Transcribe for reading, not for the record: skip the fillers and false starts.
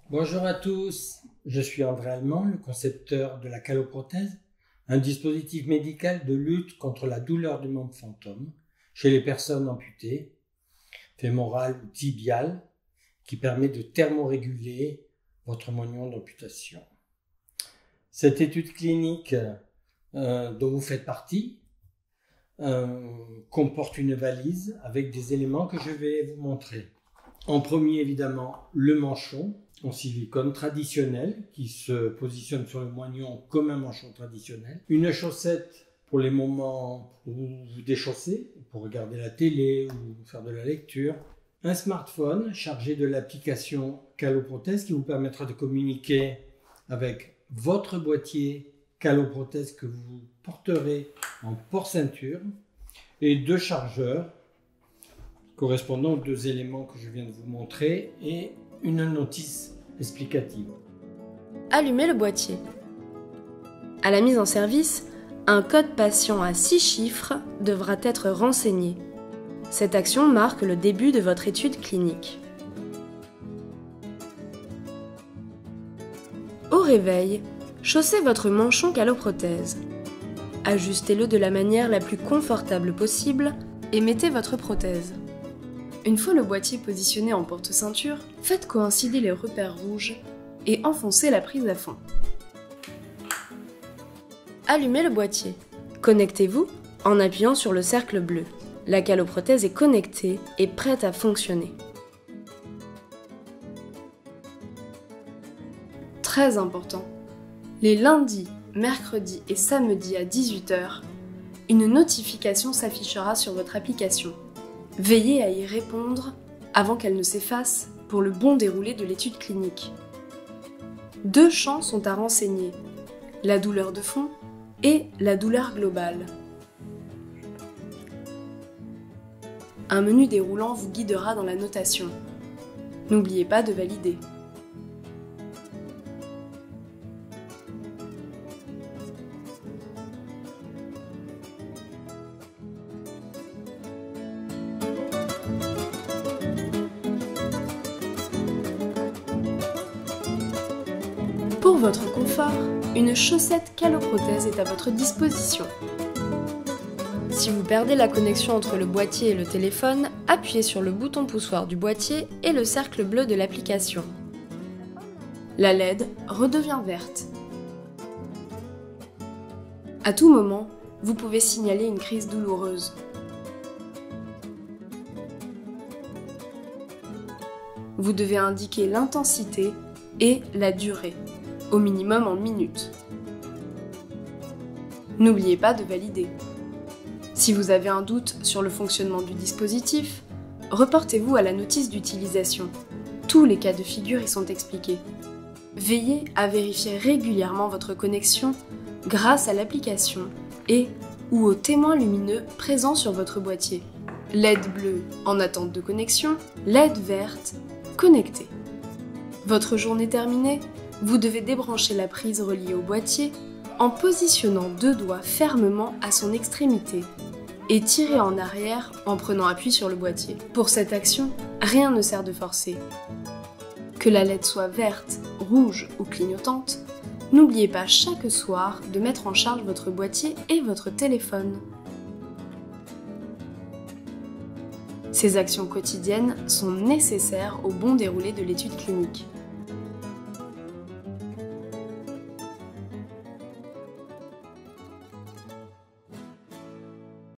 Bonjour à tous, je suis André Allemand, le concepteur de la caloprothèse, un dispositif médical de lutte contre la douleur du membre fantôme chez les personnes amputées, fémorales ou tibiales, qui permet de thermoréguler votre moignon d'amputation. Cette étude clinique dont vous faites partie comporte une valise avec des éléments que je vais vous montrer. En premier, évidemment, le manchon en silicone traditionnel qui se positionne sur le moignon comme un manchon traditionnel. Une chaussette pour les moments où vous déchaussez, pour regarder la télé ou faire de la lecture. Un smartphone chargé de l'application Caloprothèse qui vous permettra de communiquer avec votre boîtier Caloprothèse que vous porterez en port-ceinture. Et 2 chargeurs correspondant aux 2 éléments que je viens de vous montrer et une notice explicative. Allumez le boîtier. À la mise en service, un code patient à 6 chiffres devra être renseigné. Cette action marque le début de votre étude clinique. Au réveil, chaussez votre manchon caloprothèse. Ajustez-le de la manière la plus confortable possible et mettez votre prothèse. Une fois le boîtier positionné en porte-ceinture, faites coïncider les repères rouges et enfoncez la prise à fond. Allumez le boîtier. Connectez-vous en appuyant sur le cercle bleu. La caloprothèse est connectée et prête à fonctionner. Très important. Les lundis, mercredis et samedis à 18 h, une notification s'affichera sur votre application. Veillez à y répondre avant qu'elle ne s'efface pour le bon déroulé de l'étude clinique. 2 champs sont à renseigner, la douleur de fond et la douleur globale. Un menu déroulant vous guidera dans la notation. N'oubliez pas de valider. Pour votre confort, une chaussette caloprothèse est à votre disposition. Si vous perdez la connexion entre le boîtier et le téléphone, appuyez sur le bouton poussoir du boîtier et le cercle bleu de l'application. La LED redevient verte. À tout moment, vous pouvez signaler une crise douloureuse. Vous devez indiquer l'intensité et la durée, au minimum en minutes. N'oubliez pas de valider. Si vous avez un doute sur le fonctionnement du dispositif, reportez-vous à la notice d'utilisation. Tous les cas de figure y sont expliqués. Veillez à vérifier régulièrement votre connexion grâce à l'application et ou aux témoins lumineux présents sur votre boîtier. LED bleu en attente de connexion, LED verte connectée. Votre journée terminée, vous devez débrancher la prise reliée au boîtier en positionnant 2 doigts fermement à son extrémité et tirer en arrière en prenant appui sur le boîtier. Pour cette action, rien ne sert de forcer. Que la LED soit verte, rouge ou clignotante, n'oubliez pas chaque soir de mettre en charge votre boîtier et votre téléphone. Ces actions quotidiennes sont nécessaires au bon déroulé de l'étude clinique.